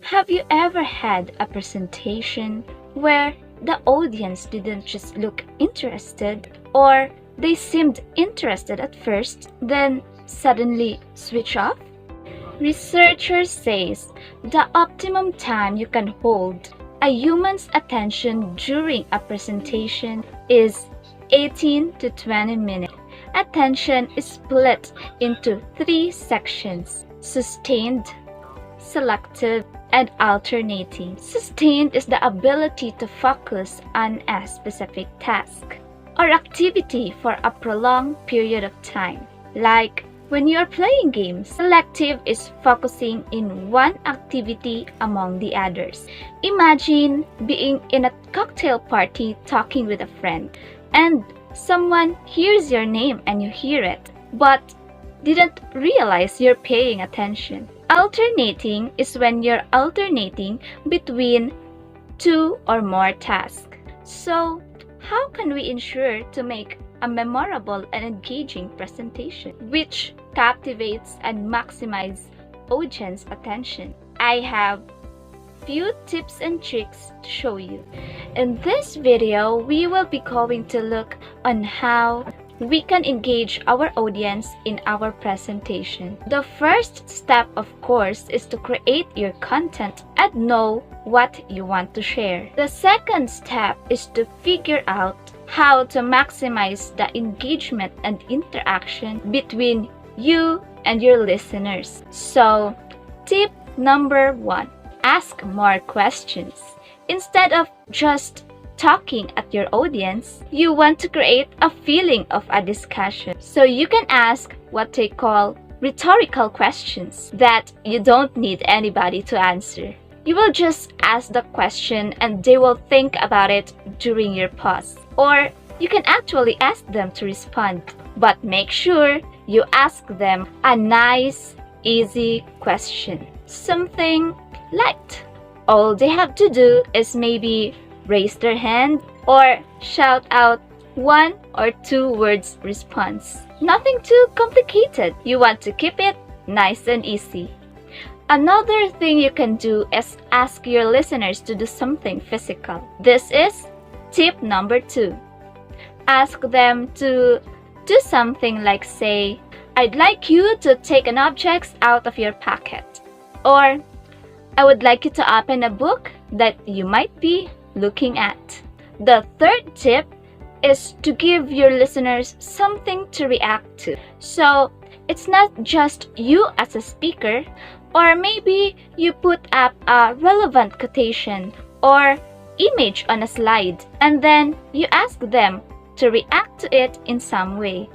Have you ever had a presentation where the audience didn't just look interested, or they seemed interested at first, then suddenly switch off? Researchers says the optimum time you can hold a human's attention during a presentation is 18 to 20 minutes. Attention is split into three sections: sustained, selective, and alternating. Sustained is the ability to focus on a specific task or activity for a prolonged period of time, like when you are playing games. Selective is focusing in one activity among the others. Imagine being in a cocktail party talking with a friend, and someone hears your name and you hear it, but didn't realize you're paying attention. Alternating is when you're alternating between two or more tasks. So, how can we ensure to make a memorable and engaging presentation which captivates and maximizes audience attention? I have few tips and tricks to show you. In this video, we will be going to look on how we can engage our audience in our presentation. The first step, of course, is to create your content and know what you want to share. The second step is to figure out how to maximize the engagement and interaction between you and your listeners. So, tip number 1, ask more questions. Instead of just talking at your audience, you want to create a feeling of a discussion. So you can ask what they call rhetorical questions that you don't need anybody to answer. You will just ask the question and they will think about it during your pause. Or you can actually ask them to respond. But make sure you ask them a nice, easy question. Something light. All they have to do is maybe raise their hand or shout out 1 or 2 words response. Nothing too complicated. You want to keep it nice and easy. Another thing you can do is ask your listeners to do something physical. This is tip number 2. Ask them to do something like, say, I'd like you to take an object out of your pocket. Or, I would like you to open a book that you might be looking at. The third tip is to give your listeners something to react to. So it's not just you as a speaker, or maybe you put up a relevant quotation or image on a slide, and then you ask them to react to it in some way,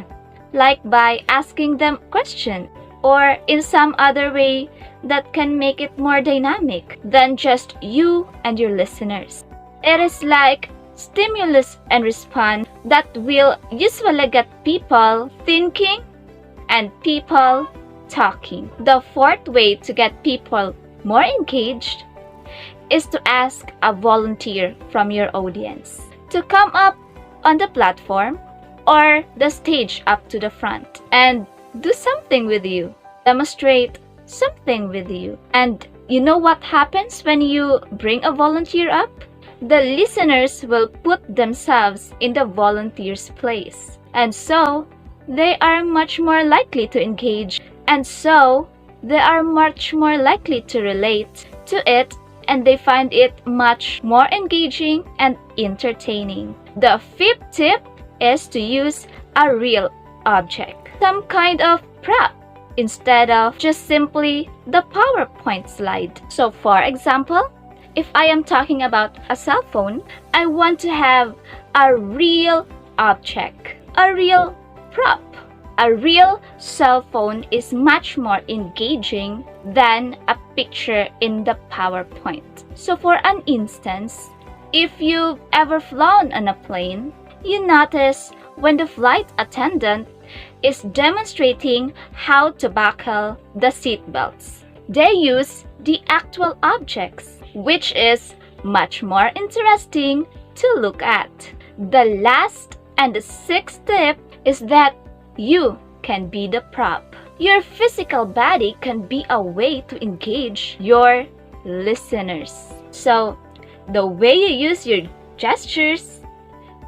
like by asking them a question or in some other way that can make it more dynamic than just you and your listeners. It is like stimulus and response that will usually get people thinking and people talking. The fourth way to get people more engaged is to ask a volunteer from your audience to come up on the platform or the stage up to the front and do something with you, demonstrate something with you. And you know what happens when you bring a volunteer up? The listeners will put themselves in the volunteer's place. And so, they are much more likely to engage. And so, they are much more likely to relate to it, and they find it much more engaging and entertaining. The fifth tip is to use a real object, some kind of prop, instead of just simply the PowerPoint slide. So for example, if I am talking about a cell phone, I want to have a real object, a real prop. A real cell phone is much more engaging than a picture in the PowerPoint. So for an instance, if you've ever flown on a plane, you notice when the flight attendant is demonstrating how to buckle the seat belts. They use the actual objects, which is much more interesting to look at. The last and the sixth tip is that you can be the prop. Your physical body can be a way to engage your listeners. So, the way you use your gestures,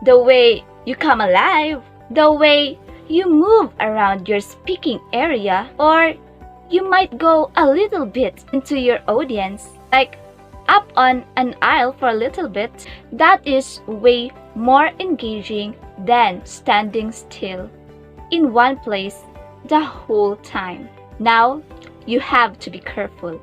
the way you come alive, the way you move around your speaking area, or you might go a little bit into your audience, like up on an aisle for a little bit, that is way more engaging than standing still in one place the whole time. Now, you have to be careful.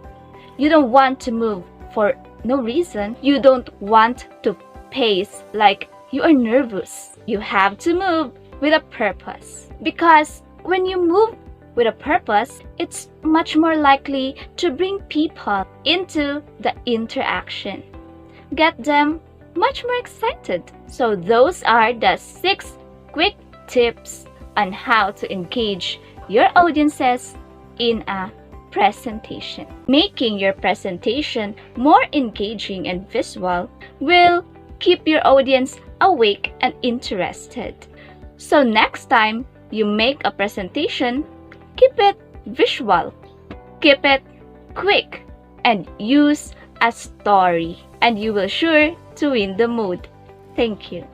You don't want to move for no reason. You don't want to pace like you are nervous. You have to move with a purpose. Because when you move with a purpose, it's much more likely to bring people into the interaction. Get them much more excited. So those are the 6 quick tips on how to engage your audiences in a presentation. Making your presentation more engaging and visual will keep your audience awake and interested. So next time you make a presentation, keep it visual, keep it quick, and use a story, and you will sure to win the mood. Thank you.